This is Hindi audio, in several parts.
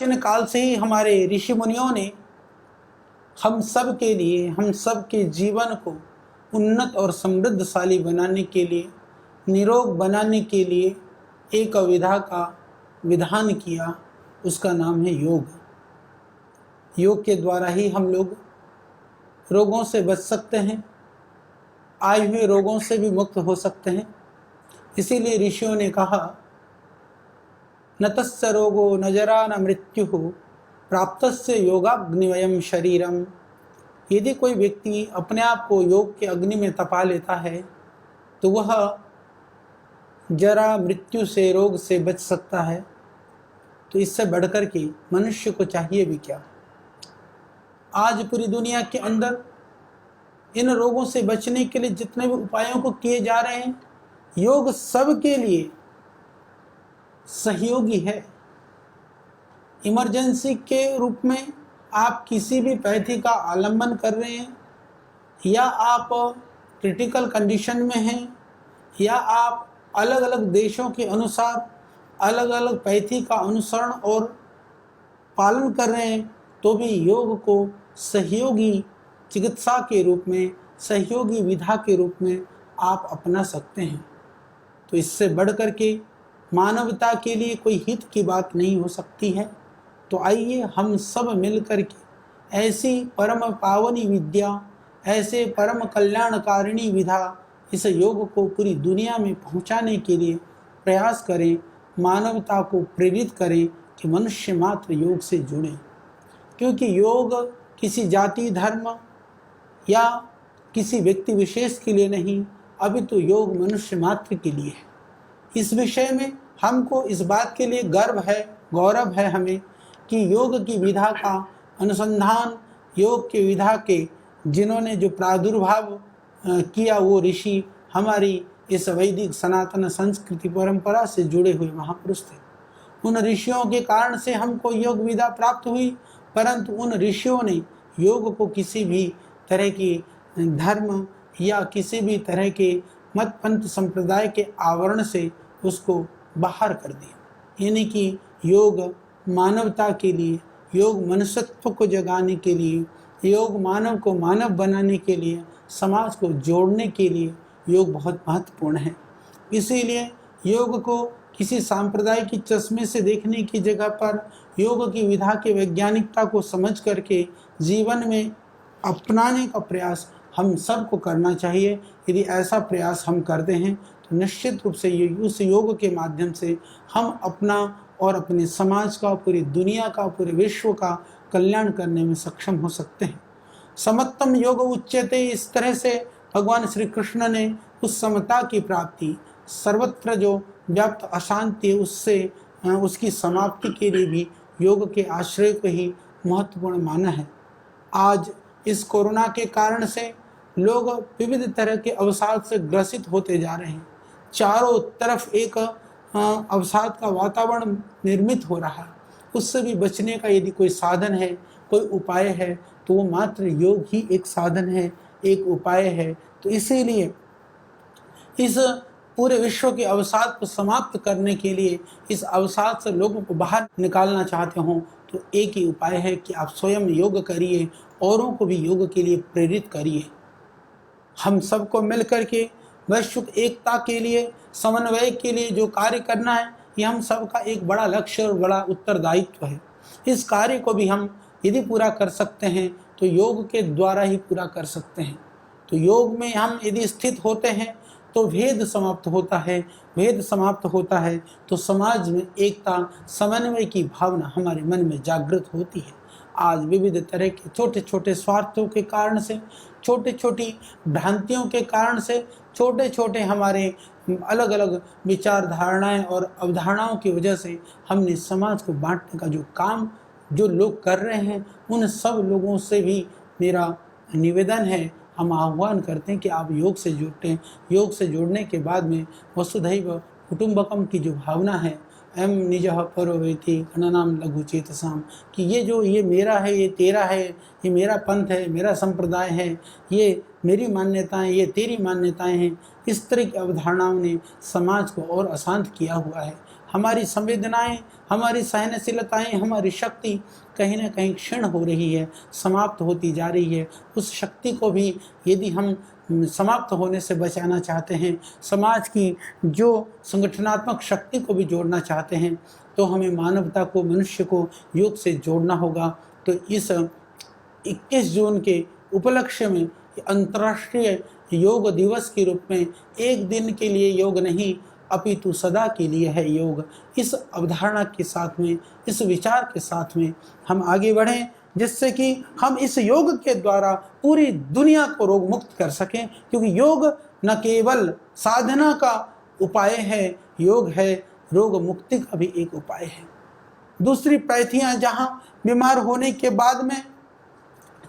प्राचीन काल से ही हमारे ऋषि मुनियों ने हम सब के लिए, हम सब के जीवन को उन्नत और समृद्धशाली बनाने के लिए, निरोग बनाने के लिए एक विधा का विधान किया। उसका नाम है योग। योग के द्वारा ही हम लोग रोगों से बच सकते हैं, आए हुए रोगों से भी मुक्त हो सकते हैं। इसीलिए ऋषियों ने कहा, न तस्य रोगो न जरा न मृत्यु प्राप्तस्य योगाग्निमयम शरीरम। यदि कोई व्यक्ति अपने आप को योग के अग्नि में तपा लेता है तो वह जरा मृत्यु से, रोग से बच सकता है। तो इससे बढ़कर के मनुष्य को चाहिए भी क्या। आज पूरी दुनिया के अंदर इन रोगों से बचने के लिए जितने भी उपायों को किए जा रहे हैं, योग सबके लिए सहयोगी है। इमरजेंसी के रूप में आप किसी भी पैथी का आलंबन कर रहे हैं, या आप क्रिटिकल कंडीशन में हैं, या आप अलग अलग देशों के अनुसार अलग अलग पैथी का अनुसरण और पालन कर रहे हैं, तो भी योग को सहयोगी चिकित्सा के रूप में, सहयोगी विधा के रूप में आप अपना सकते हैं। तो इससे बढ़कर के मानवता के लिए कोई हित की बात नहीं हो सकती है। तो आइए हम सब मिलकर के ऐसी परम पावनी विद्या, ऐसे परम कल्याणकारिणी विधा, इस योग को पूरी दुनिया में पहुंचाने के लिए प्रयास करें, मानवता को प्रेरित करें कि मनुष्य मात्र योग से जुड़े। क्योंकि योग किसी जाति, धर्म या किसी व्यक्ति विशेष के लिए नहीं, अभी तो योग मनुष्य मात्र के लिए है। इस विषय में हमको इस बात के लिए गर्व है, गौरव है हमें कि योग की विधा का अनुसंधान, योग की विधा के जिन्होंने जो प्रादुर्भाव किया वो ऋषि हमारी इस वैदिक सनातन संस्कृति परंपरा से जुड़े हुए महापुरुष थे। उन ऋषियों के कारण से हमको योग विधा प्राप्त हुई, परंतु उन ऋषियों ने योग को किसी भी तरह की धर्म या किसी भी तरह के मत पंथ संप्रदाय के आवरण से उसको बाहर कर दिया। यानी कि योग मानवता के लिए, योग मनुष्यत्व को जगाने के लिए, योग मानव को मानव बनाने के लिए, समाज को जोड़ने के लिए योग बहुत महत्वपूर्ण है। इसीलिए योग को किसी सांप्रदाय की चश्मे से देखने की जगह पर योग की विधा के वैज्ञानिकता को समझ करके जीवन में अपनाने का प्रयास हम सबको करना चाहिए। यदि ऐसा प्रयास हम करते हैं तो निश्चित रूप से उस योग के माध्यम से हम अपना और अपने समाज का, पूरी दुनिया का, पूरे विश्व का कल्याण करने में सक्षम हो सकते हैं। समत्तम योग उच्यते, इस तरह से भगवान श्री कृष्ण ने उस समता की प्राप्ति, सर्वत्र जो व्याप्त अशांति है उससे उसकी समाप्ति के लिए भी योग के आश्रय को ही महत्वपूर्ण माना है। आज इस कोरोना के कारण से लोग विविध तरह के अवसाद से ग्रसित होते जा रहे हैं। चारों तरफ एक अवसाद का वातावरण निर्मित हो रहा है। उससे भी बचने का यदि कोई साधन है, कोई उपाय है, तो वो मात्र योग ही एक साधन है, एक उपाय है। तो इसीलिए इस पूरे विश्व के अवसाद को समाप्त करने के लिए, इस अवसाद से लोगों को बाहर निकालना चाहते हो, तो एक ही उपाय है कि आप स्वयं योग करिए, औरों को भी योग के लिए प्रेरित करिए। हम सबको मिल करके वैश्विक एकता के लिए, समन्वय के लिए जो कार्य करना है, ये हम सबका एक बड़ा लक्ष्य और बड़ा उत्तरदायित्व है। इस कार्य को भी हम यदि पूरा कर सकते हैं तो योग के द्वारा ही पूरा कर सकते हैं। तो योग में हम यदि स्थित होते हैं तो भेद समाप्त होता है, भेद समाप्त होता है तो समाज में एकता, समन्वय की भावना हमारे मन में जागृत होती है। आज विविध तरह के छोटे छोटे स्वार्थों के कारण से, छोटी छोटी भ्रांतियों के कारण से, छोटे छोटे हमारे अलग अलग विचार धारणाएं और अवधारणाओं की वजह से हमने समाज को बांटने का जो काम जो लोग कर रहे हैं, उन सब लोगों से भी मेरा निवेदन है, हम आह्वान करते हैं कि आप योग से जुटें। योग से जुड़ने के बाद में वसुधैव कुटुंबकम की जो भावना है, एम निजः परो वेति गणनाम लघु चेतसाम, कि ये मेरा है, ये तेरा है, ये मेरा पंथ है, मेरा संप्रदाय है, ये मेरी मान्यताएं, ये तेरी मान्यताएं हैं। इस तरह की अवधारणाओं ने समाज को और अशांत किया हुआ है। हमारी संवेदनाएं, हमारी सहनशीलताएं, हमारी शक्ति कहीं ना कहीं क्षीण हो रही है, समाप्त होती जा रही है। उस शक्ति को भी यदि हम समाप्त होने से बचाना चाहते हैं, समाज की जो संगठनात्मक शक्ति को भी जोड़ना चाहते हैं, तो हमें मानवता को, मनुष्य को योग से जोड़ना होगा। तो इस 21 जून के उपलक्ष्य में अंतर्राष्ट्रीय योग दिवस के रूप में एक दिन के लिए योग नहीं अपितु सदा के लिए है योग, इस अवधारणा के साथ में, इस विचार के साथ में हम आगे बढ़ें, जिससे कि हम इस योग के द्वारा पूरी दुनिया को रोग मुक्त कर सकें। क्योंकि योग न केवल साधना का उपाय है, योग है रोग मुक्ति का भी एक उपाय है। दूसरी पैथियां जहां बीमार होने के बाद में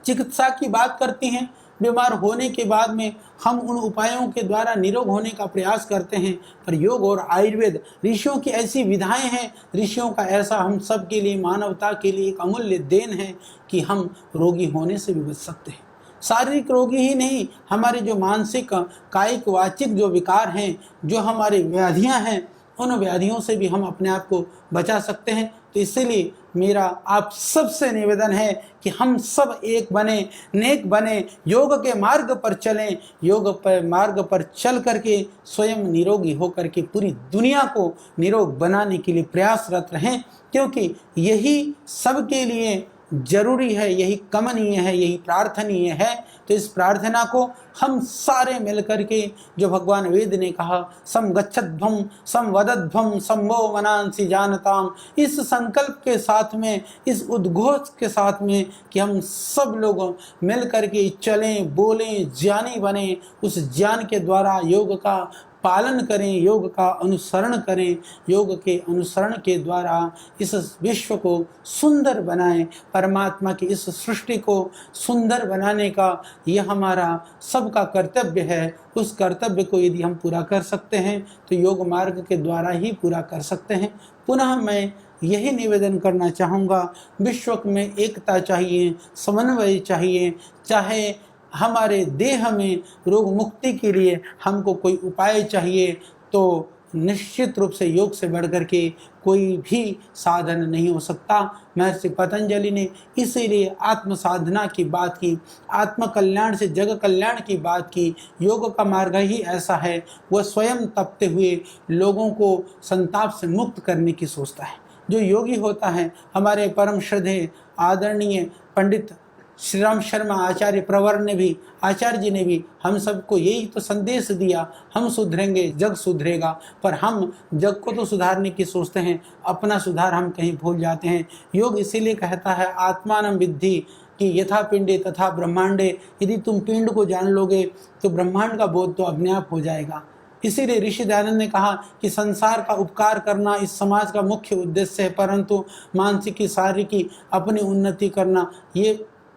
चिकित्सा की बात करती हैं, बीमार होने के बाद में हम उन उपायों के द्वारा निरोग होने का प्रयास करते हैं, पर योग और आयुर्वेद ऋषियों की ऐसी विधाएं हैं, ऋषियों का ऐसा हम सब के लिए, मानवता के लिए एक अमूल्य देन है कि हम रोगी होने से भी बच सकते हैं। शारीरिक रोगी ही नहीं, हमारे जो मानसिक, कायिक, वाचिक जो विकार हैं, जो हमारी व्याधियां हैं, उन व्याधियों से भी हम अपने आप को बचा सकते हैं। तो इसीलिए मेरा आप सबसे निवेदन है कि हम सब एक बने, नेक बने, योग के मार्ग पर चलें, योग पर मार्ग पर चल करके स्वयं निरोगी होकर के पूरी दुनिया को निरोग बनाने के लिए प्रयासरत रहें, क्योंकि यही सबके लिए जरूरी है, यही कमनीय है, यही प्रार्थनीय है। तो इस प्रार्थना को हम सारे मिलकर के, जो भगवान वेद ने कहा, सम गच्छध्वम सम वदध्वम संभो मनांसि जानताम, इस संकल्प के साथ में, इस उद्घोष के साथ में कि हम सब लोग मिल करके चलें, बोलें, ज्ञानी बने, उस ज्ञान के द्वारा योग का पालन करें, योग का अनुसरण करें, योग के अनुसरण के द्वारा इस विश्व को सुंदर बनाएं, परमात्मा की इस सृष्टि को सुंदर बनाने का यह हमारा सबका कर्तव्य है। उस कर्तव्य को यदि हम पूरा कर सकते हैं तो योग मार्ग के द्वारा ही पूरा कर सकते हैं। पुनः मैं यही निवेदन करना चाहूँगा, विश्व में एकता चाहिए, समन्वय चाहिए। चाहे हमारे देह में रोग मुक्ति के लिए हमको कोई उपाय चाहिए, तो निश्चित रूप से योग से बढ़कर के कोई भी साधन नहीं हो सकता। महर्षि पतंजलि ने इसीलिए आत्म साधना की बात की, आत्म कल्याण से जग कल्याण की बात की। योग का मार्ग ही ऐसा है, वह स्वयं तपते हुए लोगों को संताप से मुक्त करने की सोचता है। जो योगी होता है, हमारे परम श्रद्धेय आदरणीय पंडित श्री राम शर्मा आचार्य प्रवर ने भी, आचार्य जी ने भी हम सबको यही तो संदेश दिया, हम सुधरेंगे जग सुधरेगा। पर हम जग को तो सुधारने की सोचते हैं, अपना सुधार हम कहीं भूल जाते हैं। योग इसीलिए कहता है आत्मानं विद्धि, कि यथा पिंडे तथा ब्रह्मांडे, यदि तुम पिंड को जान लोगे तो ब्रह्मांड का बोध तो अपने आप हो जाएगा। इसीलिए ऋषि दयानंद ने कहा कि संसार का उपकार करना इस समाज का मुख्य उद्देश्य है, परंतु मानसिक शारीरिक अपनी उन्नति करना ये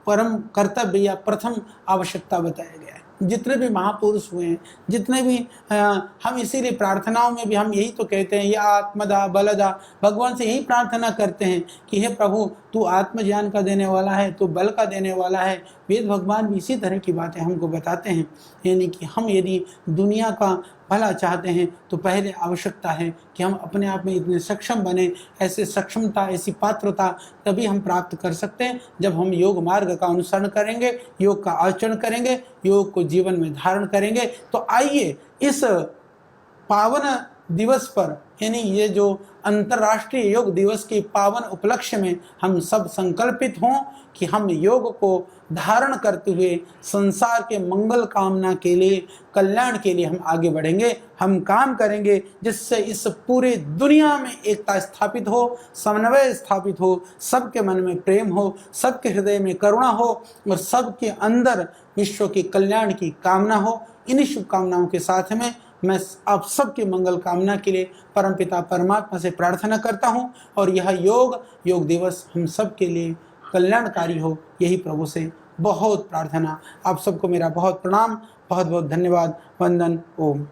परम कर्तव्य या प्रथम आवश्यकता बताया गया है। जितने भी महापुरुष हुए हैं, जितने भी हम इसीलिए प्रार्थनाओं में भी हम यही तो कहते हैं, या आत्मदा बलदा, भगवान से यही प्रार्थना करते हैं कि हे प्रभु तू आत्मज्ञान का देने वाला है, तू बल का देने वाला है। वेद भगवान भी इसी तरह की बातें हमको बताते हैं। यानी कि हम यदि दुनिया का भला चाहते हैं तो पहले आवश्यकता है कि हम अपने आप में इतने सक्षम बने। ऐसे सक्षमता, ऐसी पात्रता तभी हम प्राप्त कर सकते हैं जब हम योग मार्ग का अनुसरण करेंगे, योग का आचरण करेंगे, योग को जीवन में धारण करेंगे। तो आइए इस पावन दिवस पर, यानी ये जो अंतर्राष्ट्रीय योग दिवस के पावन उपलक्ष्य में हम सब संकल्पित हों कि हम योग को धारण करते हुए संसार के मंगल कामना के लिए, कल्याण के लिए हम आगे बढ़ेंगे। हम काम करेंगे जिससे इस पूरे दुनिया में एकता स्थापित हो, समन्वय स्थापित हो, सबके मन में प्रेम हो, सबके हृदय में करुणा हो और सबके अंदर विश्व के कल्याण की कामना हो। इन्हीं शुभकामनाओं के साथ में मैं आप सबकी मंगल कामना के लिए परमपिता परमात्मा से प्रार्थना करता हूँ, और यह योग दिवस हम सब के लिए कल्याणकारी हो, यही प्रभु से बहुत प्रार्थना। आप सबको मेरा बहुत प्रणाम, बहुत बहुत धन्यवाद। वंदन। ओम।